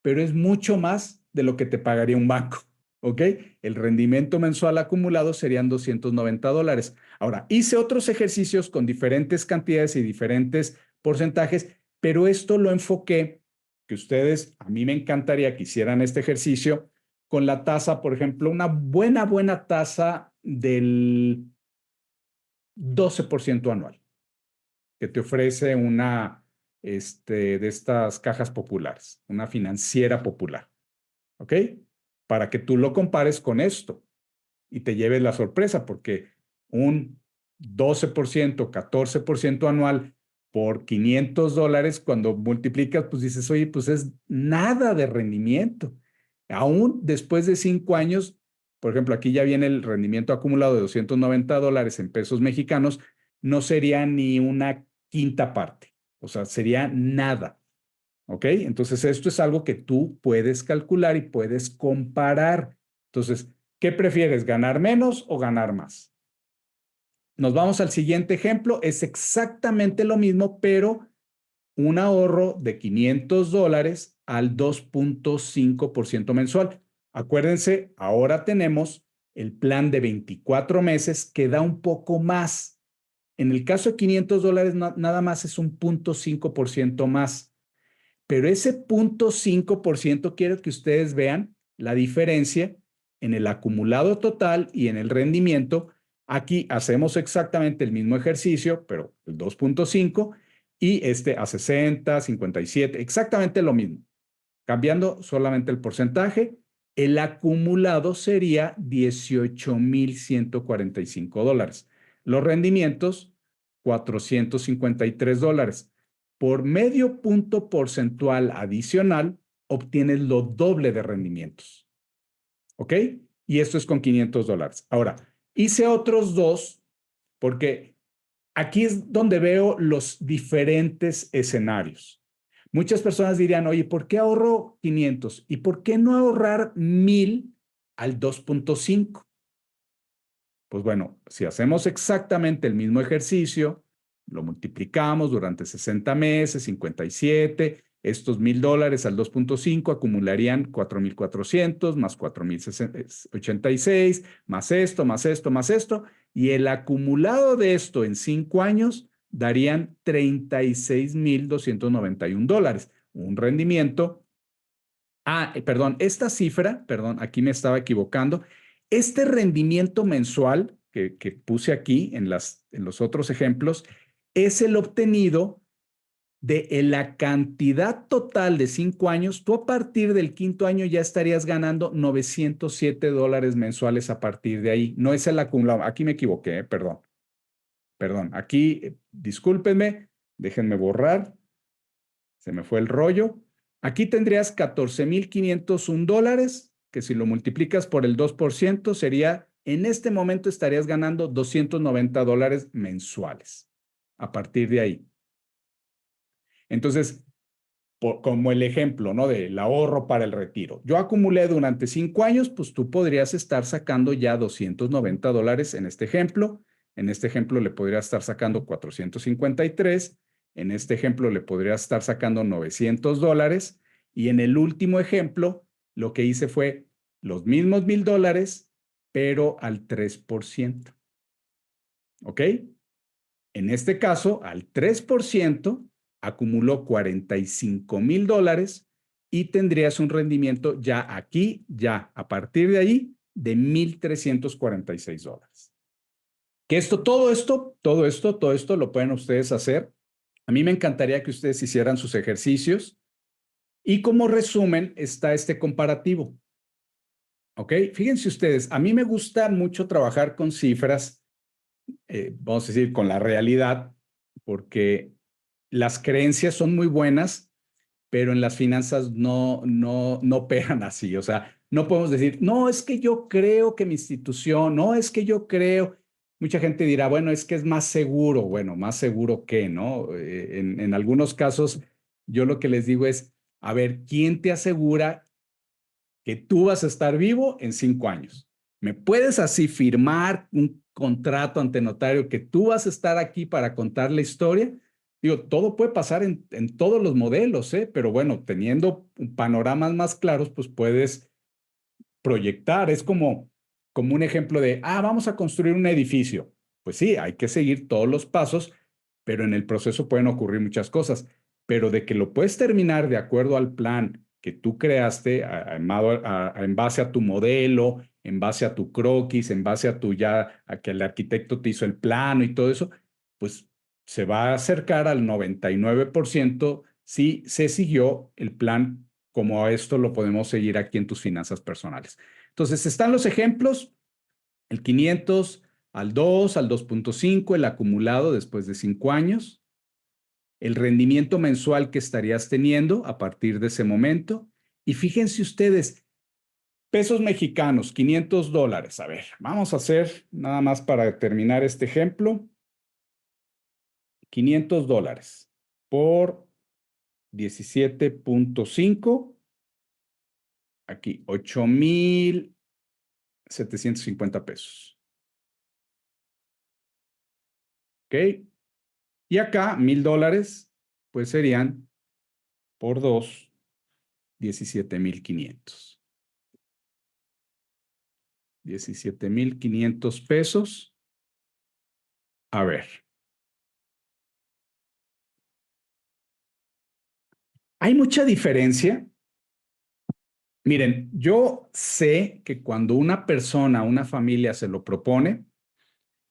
S1: pero es mucho más de lo que te pagaría un banco. ¿Ok? El rendimiento mensual acumulado serían $290. Ahora, hice otros ejercicios con diferentes cantidades y diferentes porcentajes, pero esto lo enfoqué, que ustedes, a mí me encantaría que hicieran este ejercicio con la tasa, por ejemplo, una buena tasa del 12% anual, que te ofrece una de estas cajas populares, una financiera popular. ¿Ok? Para que tú lo compares con esto y te lleves la sorpresa, porque un 12%, 14% anual por $500, cuando multiplicas, pues dices, oye, pues es nada de rendimiento. Aún después de 5 años, por ejemplo, aquí ya viene el rendimiento acumulado de $290 en pesos mexicanos, no sería ni una quinta parte, o sea, sería nada. ¿Ok? Entonces, esto es algo que tú puedes calcular y puedes comparar. Entonces, ¿qué prefieres, ganar menos o ganar más? Nos vamos al siguiente ejemplo. Es exactamente lo mismo, pero un ahorro de $500 al 2.5% mensual. Acuérdense, ahora tenemos el plan de 24 meses que da un poco más. En el caso de $500, nada más es un 0.5% más. Pero ese 0.5% quiero que ustedes vean la diferencia en el acumulado total y en el rendimiento. Aquí hacemos exactamente el mismo ejercicio, pero el 2.5 y a 60, 57, exactamente lo mismo. Cambiando solamente el porcentaje, el acumulado sería $18,145. Los rendimientos, $453. Por medio punto porcentual adicional, obtienes lo doble de rendimientos. ¿Ok? Y esto es con $500. Ahora, hice otros dos porque aquí es donde veo los diferentes escenarios. Muchas personas dirían, oye, ¿por qué ahorro 500? ¿Y por qué no ahorrar 1,000 al 2.5? Pues bueno, si hacemos exactamente el mismo ejercicio, lo multiplicamos durante 60 meses, 57, estos $1,000 al 2.5 acumularían 4,400 más 4,086, más esto, más esto, más esto, y el acumulado de esto en 5 años darían $36,291, un rendimiento. Perdón, esta cifra, perdón, aquí me estaba equivocando. Este rendimiento mensual que puse aquí en los otros ejemplos es el obtenido de la cantidad total de 5 años. Tú a partir del quinto año ya estarías ganando $907 mensuales a partir de ahí. No es el acumulado. Aquí me equivoqué, perdón. Perdón, aquí, discúlpenme, déjenme borrar. Se me fue el rollo. Aquí tendrías $14,501, que si lo multiplicas por el 2% sería, en este momento estarías ganando $290 mensuales a partir de ahí. Entonces, como el ejemplo, ¿no? Del ahorro para el retiro. Yo acumulé durante 5 años, pues tú podrías estar sacando ya $290 en este ejemplo. En este ejemplo le podrías estar sacando 453 En este ejemplo le podría estar sacando $900 y en el último ejemplo lo que hice fue los mismos $1,000, pero al 3%. ¿Ok? En este caso, al 3%, acumuló $45,000 y tendrías un rendimiento ya aquí, ya a partir de ahí, de $1,346. Que todo esto lo pueden ustedes hacer. A mí me encantaría que ustedes hicieran sus ejercicios y como resumen está este comparativo. ¿Ok? Fíjense ustedes, a mí me gusta mucho trabajar con cifras, vamos a decir, con la realidad, porque las creencias son muy buenas, pero en las finanzas no pegan así. O sea, no podemos decir, no, es que yo creo que mi institución, no, es que yo creo. Mucha gente dirá, bueno, es que es más seguro. Bueno, más seguro que, ¿no? En algunos casos, yo lo que les digo es, a ver, ¿quién te asegura que tú vas a estar vivo en 5 años? ¿Me puedes así firmar un contrato ante notario que tú vas a estar aquí para contar la historia? Digo, todo puede pasar en todos los modelos, ¿eh? Pero bueno, teniendo panoramas más claros, pues puedes proyectar. Es como un ejemplo de, vamos a construir un edificio. Pues sí, hay que seguir todos los pasos, pero en el proceso pueden ocurrir muchas cosas. Pero de que lo puedes terminar de acuerdo al plan que tú creaste, en base a tu modelo, en base a tu croquis, en base a que el arquitecto te hizo el plano y todo eso, pues se va a acercar al 99% si se siguió el plan como esto lo podemos seguir aquí en tus finanzas personales. Entonces, están los ejemplos, el 500 al 2, al 2.5, el acumulado después de 5 años, el rendimiento mensual que estarías teniendo a partir de ese momento. Y fíjense ustedes, pesos mexicanos, $500. A ver, vamos a hacer nada más para terminar este ejemplo. $500 por 17.5. Aquí, 8,750 pesos. ¿Ok? Y acá, $1,000, pues serían por 2, 17,500. 17,500 pesos. A ver. ¿Hay mucha diferencia? Miren, yo sé que cuando una persona, una familia se lo propone,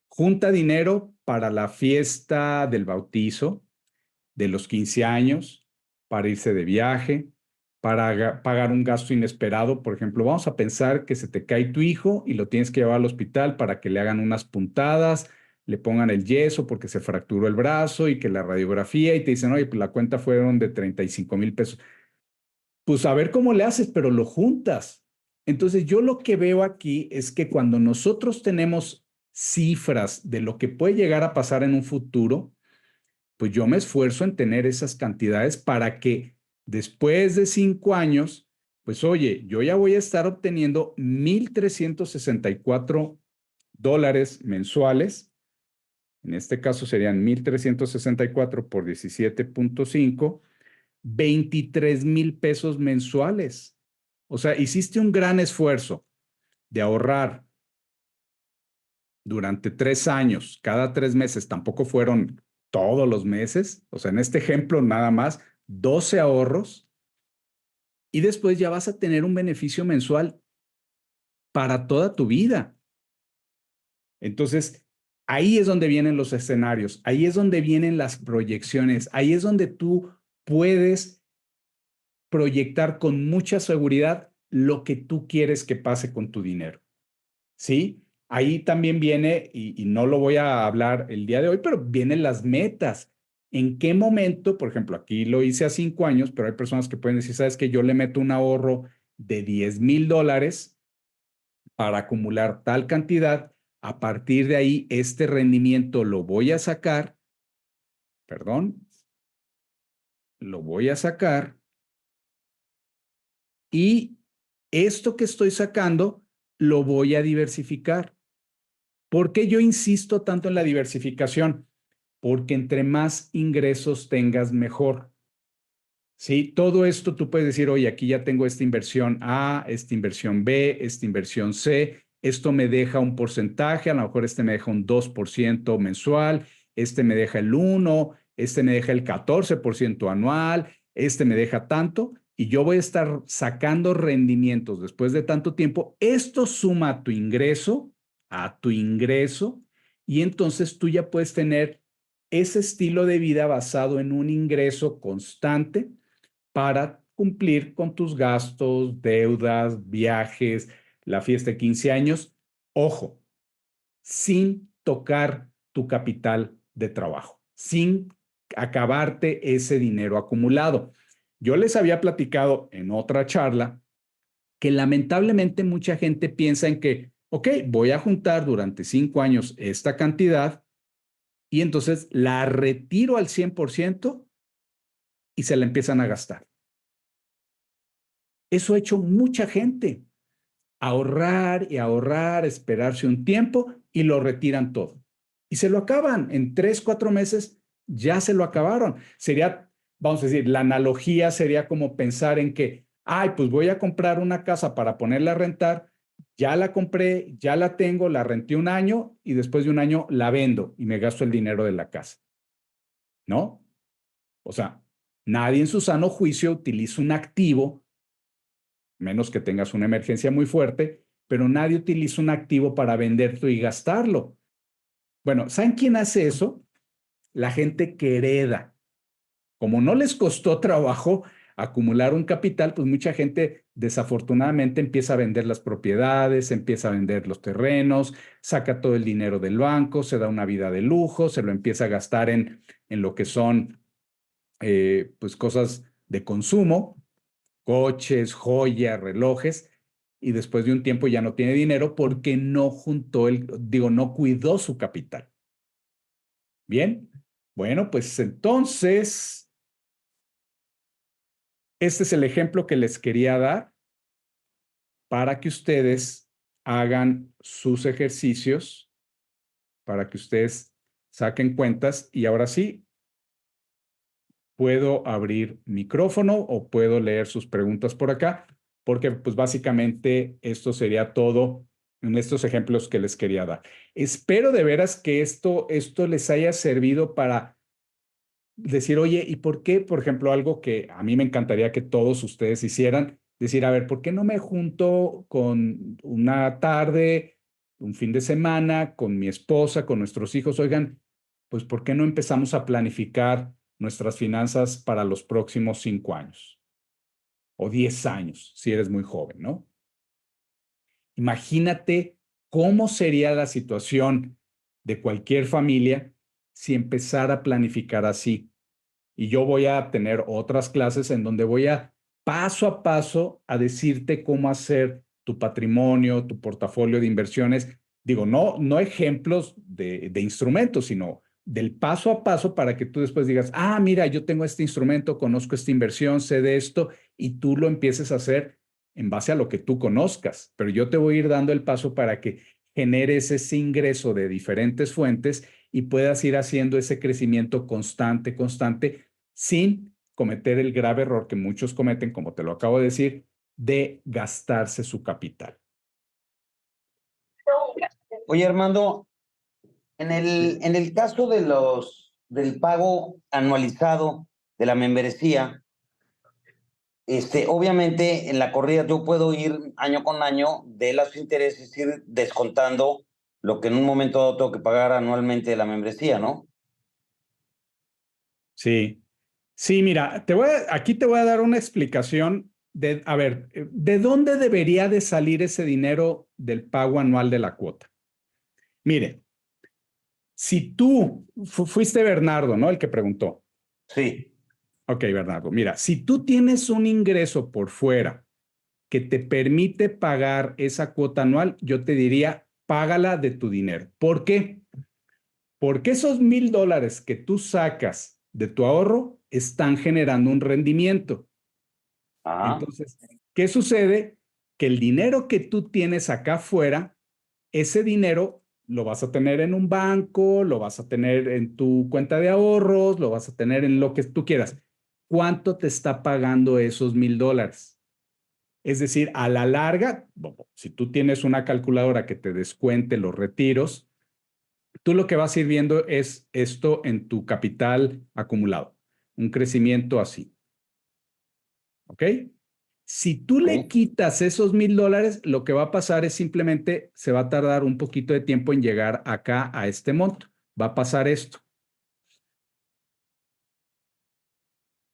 S1: junta dinero para la fiesta del bautizo, de los 15 años, para irse de viaje, para pagar un gasto inesperado. Por ejemplo, vamos a pensar que se te cae tu hijo y lo tienes que llevar al hospital para que le hagan unas puntadas, le pongan el yeso porque se fracturó el brazo y que la radiografía y te dicen, oye, pues la cuenta fueron de 35,000 pesos. Pues a ver cómo le haces, pero lo juntas. Entonces yo lo que veo aquí es que cuando nosotros tenemos cifras de lo que puede llegar a pasar en un futuro, pues yo me esfuerzo en tener esas cantidades para que después de 5 años, pues oye, yo ya voy a estar obteniendo $1,364 mensuales. En este caso serían 1,364 por 17.5, 23,000 pesos mensuales. O sea, hiciste un gran esfuerzo de ahorrar durante 3 años, cada 3 meses, tampoco fueron todos los meses, o sea, en este ejemplo nada más, 12 ahorros, y después ya vas a tener un beneficio mensual para toda tu vida. Entonces, ahí es donde vienen los escenarios, ahí es donde vienen las proyecciones, ahí es donde tú puedes proyectar con mucha seguridad lo que tú quieres que pase con tu dinero. ¿Sí? Ahí también viene, y no lo voy a hablar el día de hoy, pero vienen las metas. ¿En qué momento? Por ejemplo, aquí lo hice a 5 años, pero hay personas que pueden decir, ¿sabes qué? Yo le meto un ahorro de $10,000 para acumular tal cantidad. A partir de ahí, este rendimiento lo voy a sacar, perdón, lo voy a sacar y esto que estoy sacando lo voy a diversificar. ¿Por qué yo insisto tanto en la diversificación? porque entre más ingresos tengas, mejor. ¿Sí? Todo esto tú puedes decir, oye, aquí ya tengo esta inversión A, esta inversión B, esta inversión C, esto me deja un porcentaje, a lo mejor este me deja un 2% mensual, este me deja el 1, este me deja el 14% anual, este me deja tanto, y yo voy a estar sacando rendimientos después de tanto tiempo. Esto suma a tu ingreso, y entonces tú ya puedes tener ese estilo de vida basado en un ingreso constante para cumplir con tus gastos, deudas, viajes, la fiesta de 15 años. Ojo, sin tocar tu capital de trabajo, sin acabarte ese dinero acumulado. Yo les había platicado en otra charla que lamentablemente mucha gente piensa en que, ok, voy a juntar durante 5 años esta cantidad y entonces la retiro al 100% y se la empiezan a gastar. Eso ha hecho mucha gente. Ahorrar y ahorrar, esperarse un tiempo y lo retiran todo. Y se lo acaban. En 3, 4 meses ya se lo acabaron. Sería, vamos a decir, la analogía sería como pensar en que, ay, pues voy a comprar una casa para ponerla a rentar. Ya la compré, ya la tengo, la renté un año y después de un año la vendo y me gasto el dinero de la casa. ¿No? O sea, nadie en su sano juicio utiliza un activo, menos que tengas una emergencia muy fuerte, pero nadie utiliza un activo para venderlo y gastarlo. Bueno, ¿saben quién hace eso? La gente que hereda. Como no les costó trabajo acumular un capital, pues mucha gente desafortunadamente empieza a vender las propiedades, empieza a vender los terrenos, saca todo el dinero del banco, se da una vida de lujo, se lo empieza a gastar en lo que son pues cosas de consumo, coches, joyas, relojes, y después de un tiempo ya no tiene dinero porque no juntó no cuidó su capital. Bien, bueno, pues entonces, este es el ejemplo que les quería dar para que ustedes hagan sus ejercicios, para que ustedes saquen cuentas y ahora sí, puedo abrir micrófono o puedo leer sus preguntas por acá, porque pues básicamente esto sería todo en estos ejemplos que les quería dar. Espero de veras que esto les haya servido para decir, oye, ¿y por qué? Por ejemplo, algo que a mí me encantaría que todos ustedes hicieran, decir, a ver, ¿por qué no me junto con una tarde, un fin de semana, con mi esposa, con nuestros hijos? Oigan, pues ¿por qué no empezamos a planificar nuestras finanzas para los próximos 5 años o 10 años, si eres muy joven, ¿no? Imagínate cómo sería la situación de cualquier familia si empezara a planificar así. Y yo voy a tener otras clases en donde voy a paso a paso a decirte cómo hacer tu patrimonio, tu portafolio de inversiones. Digo, no ejemplos de instrumentos, sino del paso a paso para que tú después digas, ah, mira, yo tengo este instrumento, conozco esta inversión, sé de esto, y tú lo empieces a hacer en base a lo que tú conozcas. Pero yo te voy a ir dando el paso para que generes ese ingreso de diferentes fuentes y puedas ir haciendo ese crecimiento constante, constante, sin cometer el grave error que muchos cometen, como te lo acabo de decir, de gastarse su capital.
S2: Oye, Armando, en el caso del pago anualizado de la membresía, obviamente en la corrida yo puedo ir año con año de los intereses, ir descontando lo que en un momento dado tengo que pagar anualmente de la membresía, ¿no?
S1: Sí, sí, mira, aquí te voy a dar una explicación de, a ver, ¿de dónde debería de salir ese dinero del pago anual de la cuota? Mire, si tú fuiste Bernardo, ¿no? El que preguntó.
S2: Sí.
S1: Ok, Bernardo, mira, si tú tienes un ingreso por fuera que te permite pagar esa cuota anual, yo te diría, págala de tu dinero. ¿Por qué? Porque esos $1,000 que tú sacas de tu ahorro están generando un rendimiento.
S2: Ajá.
S1: Entonces, ¿qué sucede? Que el dinero que tú tienes acá afuera, ese dinero lo vas a tener en un banco, lo vas a tener en tu cuenta de ahorros, lo vas a tener en lo que tú quieras. ¿Cuánto te está pagando esos $1,000? Es decir, a la larga, si tú tienes una calculadora que te descuente los retiros, tú lo que vas a ir viendo es esto en tu capital acumulado, un crecimiento así. ¿Ok? Si tú le
S2: Ok,
S1: quitas esos $1,000, lo que va a pasar es simplemente se va a tardar un poquito de tiempo en llegar acá a este monto. Va a pasar esto.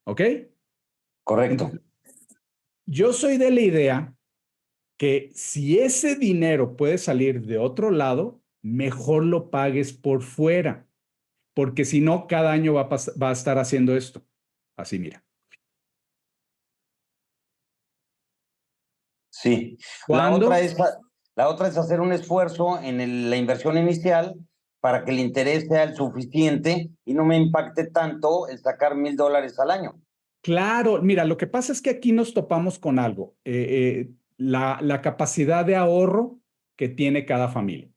S1: ¿Ok?
S2: correcto.
S1: Entonces, yo soy de la idea que si ese dinero puede salir de otro lado, mejor lo pagues por fuera, porque si no, cada año va a estar haciendo esto. Así, mira.
S2: Sí.
S1: ¿Cuándo?
S2: La otra es hacer un esfuerzo en la inversión inicial para que el interés sea el suficiente y no me impacte tanto el sacar $1,000 al año.
S1: Claro, mira, lo que pasa es que aquí nos topamos con algo, la capacidad de ahorro que tiene cada familia.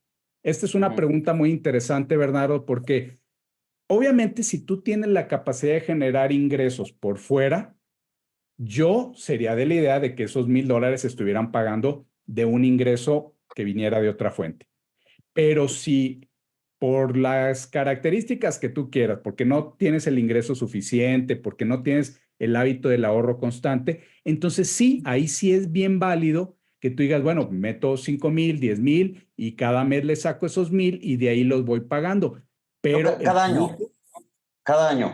S1: Esta es una
S2: Ujú.
S1: pregunta muy interesante, Bernardo, porque obviamente si tú tienes la capacidad de generar ingresos por fuera, yo sería de la idea de que esos $1,000 estuvieran pagando de un ingreso que viniera de otra fuente. Pero si por las características que tú quieras, porque no tienes el ingreso suficiente, porque no tienes el hábito del ahorro constante, entonces sí, ahí sí es bien válido que tú digas, bueno, meto 5,000, 10,000 y cada mes le saco esos 1,000 y de ahí los voy pagando.
S2: No,
S1: Pero el
S2: cada año,
S1: flujo
S2: cada año.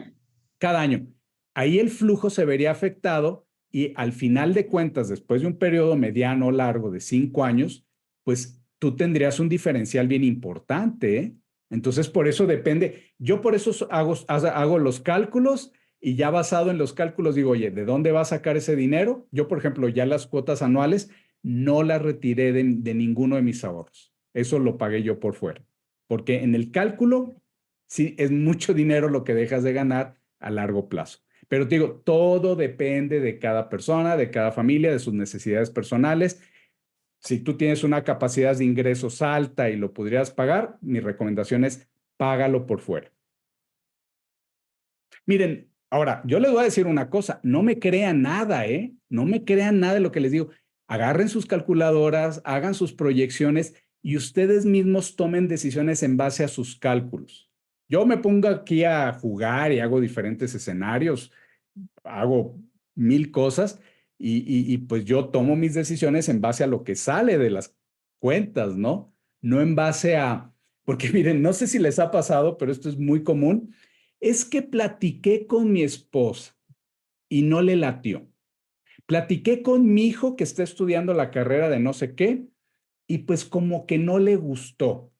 S1: cada año. Ahí el flujo se vería afectado y al final de cuentas, después de un periodo mediano o largo de 5 años, pues tú tendrías un diferencial bien importante, ¿eh? Entonces, por eso depende. Yo por eso hago los cálculos y ya basado en los cálculos digo, oye, ¿de dónde va a sacar ese dinero? Yo, por ejemplo, ya las cuotas anuales no las retiré de ninguno de mis ahorros. Eso lo pagué yo por fuera. Porque en el cálculo, sí, es mucho dinero lo que dejas de ganar a largo plazo. Pero te digo, todo depende de cada persona, de cada familia, de sus necesidades personales. Si tú tienes una capacidad de ingresos alta y lo podrías pagar, mi recomendación es págalo por fuera. Miren, ahora, yo les voy a decir una cosa, no me crean nada, ¿eh? No me crean nada de lo que les digo. Agarren sus calculadoras, hagan sus proyecciones y ustedes mismos tomen decisiones en base a sus cálculos. Yo me pongo aquí a jugar y hago diferentes escenarios, hago mil cosas y pues yo tomo mis decisiones en base a lo que sale de las cuentas, ¿no? No en base a, porque miren, no sé si les ha pasado, pero esto es muy común, es que platiqué con mi esposa y no le latió. Platiqué con mi hijo que está estudiando la carrera de no sé qué y pues como que no le gustó.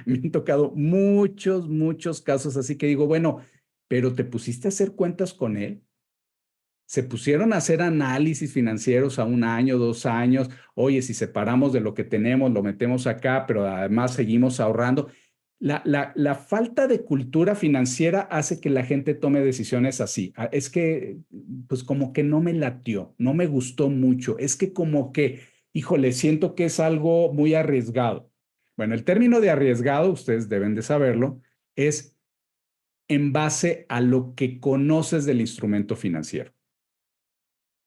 S1: Me han tocado muchos, muchos casos así que digo, bueno, pero ¿te pusiste a hacer cuentas con él? Se pusieron a hacer análisis financieros a 1 año, 2 años. Oye, si separamos de lo que tenemos, lo metemos acá, pero además seguimos ahorrando. La falta de cultura financiera hace que la gente tome decisiones así. Es que, pues como que no me latió, no me gustó mucho. Es que como que, híjole, siento que es algo muy arriesgado. Bueno, el término de arriesgado, ustedes deben de saberlo, es en base a lo que conoces del instrumento financiero.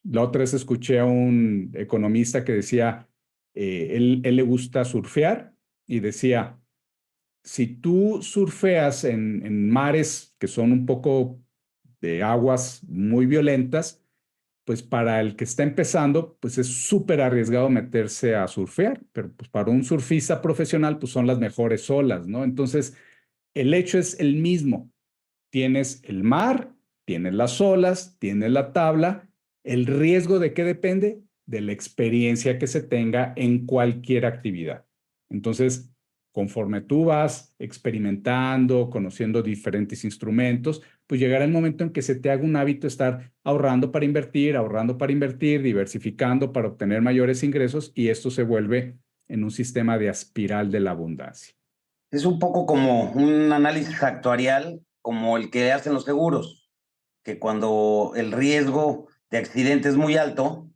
S1: La otra vez escuché a un economista que decía, él le gusta surfear y decía, si tú surfeas en mares que son un poco de aguas muy violentas, pues para el que está empezando, pues es súper arriesgado meterse a surfear, pero pues para un surfista profesional, pues son las mejores olas, ¿no? Entonces, el hecho es el mismo. Tienes el mar, tienes las olas, tienes la tabla. ¿El riesgo de qué depende? De la experiencia que se tenga en cualquier actividad. Entonces, conforme tú vas experimentando, conociendo diferentes instrumentos, pues llegará el momento en que se te haga un hábito estar ahorrando para invertir, diversificando para obtener mayores ingresos y esto se vuelve en un sistema de espiral de la abundancia.
S2: Es un poco como un análisis actuarial, como el que hacen los seguros, que cuando el riesgo de accidente es muy alto,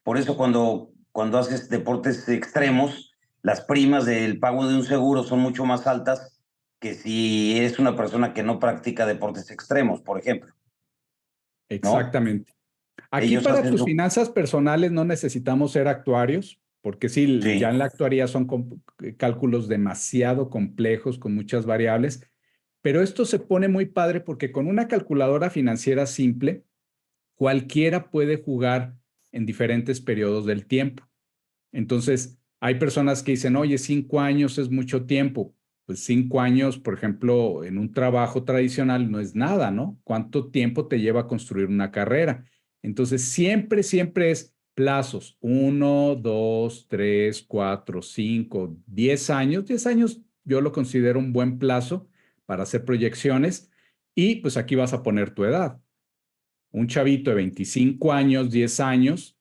S2: por eso cuando haces deportes extremos, las primas del pago de un seguro son mucho más altas que si eres una persona que no practica deportes extremos, por ejemplo, ¿no?
S1: Exactamente. Aquí
S2: Ellos
S1: para
S2: hacen
S1: tus
S2: su...
S1: finanzas personales no necesitamos ser actuarios, porque sí, ya
S2: Sí,
S1: en la actuaría son cálculos demasiado complejos con muchas variables, pero esto se pone muy padre porque con una calculadora financiera simple, cualquiera puede jugar en diferentes periodos del tiempo. Entonces, hay personas que dicen, oye, 5 años es mucho tiempo. Pues 5 años, por ejemplo, en un trabajo tradicional no es nada, ¿no? ¿Cuánto tiempo te lleva a construir una carrera? Entonces, siempre, siempre es plazos. 1, 2, 3, 4, 5, 10 años. 10 años yo lo considero un buen plazo para hacer proyecciones y pues aquí vas a poner tu edad. Un chavito de 25 años, 10 años,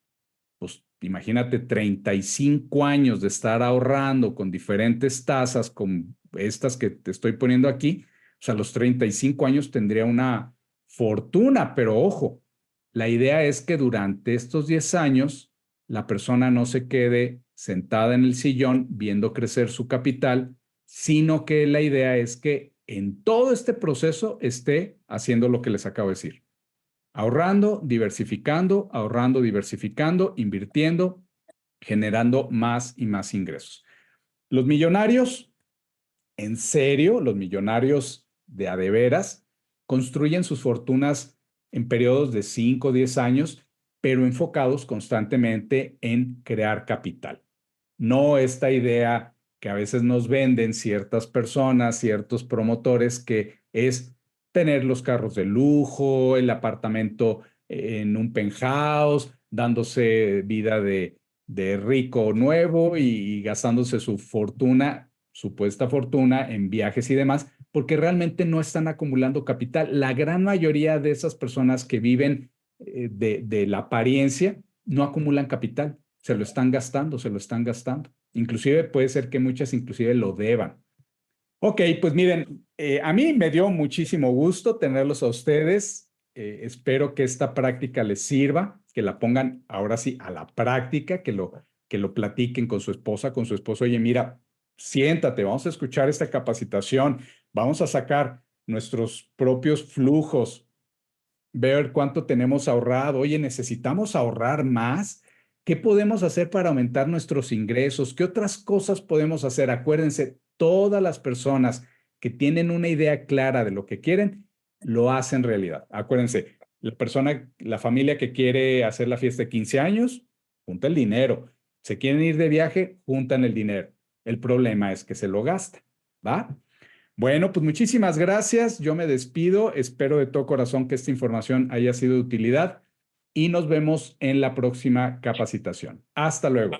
S1: pues imagínate 35 años de estar ahorrando con diferentes tasas, con estas que te estoy poniendo aquí, o sea, a los 35 años tendría una fortuna, pero ojo, la idea es que durante estos 10 años la persona no se quede sentada en el sillón viendo crecer su capital, sino que la idea es que en todo este proceso esté haciendo lo que les acabo de decir. Ahorrando, diversificando, invirtiendo, generando más y más ingresos. Los millonarios, en serio, los millonarios de a de veras, construyen sus fortunas en periodos de 5 o 10 años, pero enfocados constantemente en crear capital. No esta idea que a veces nos venden ciertas personas, ciertos promotores, que es tener los carros de lujo, el apartamento en un penthouse, dándose vida de rico nuevo y gastándose su fortuna, supuesta fortuna en viajes y demás, porque realmente no están acumulando capital. La gran mayoría de esas personas que viven de la apariencia no acumulan capital, se lo están gastando, se lo están gastando. Inclusive puede ser que muchas inclusive lo deban. Ok, pues miren, a mí me dio muchísimo gusto tenerlos a ustedes. Espero que esta práctica les sirva, que la pongan ahora sí a la práctica, que lo platiquen con su esposa, con su esposo. Oye, mira, siéntate, vamos a escuchar esta capacitación, vamos a sacar nuestros propios flujos, ver cuánto tenemos ahorrado. Oye, necesitamos ahorrar más. ¿Qué podemos hacer para aumentar nuestros ingresos? ¿Qué otras cosas podemos hacer? Acuérdense, todas las personas que tienen una idea clara de lo que quieren, lo hacen realidad. Acuérdense, la familia que quiere hacer la fiesta de 15 años, junta el dinero. Se quieren ir de viaje, juntan el dinero. El problema es que se lo gastan, ¿va? Bueno, pues muchísimas gracias. Yo me despido. Espero de todo corazón que esta información haya sido de utilidad y nos vemos en la próxima capacitación. Hasta luego.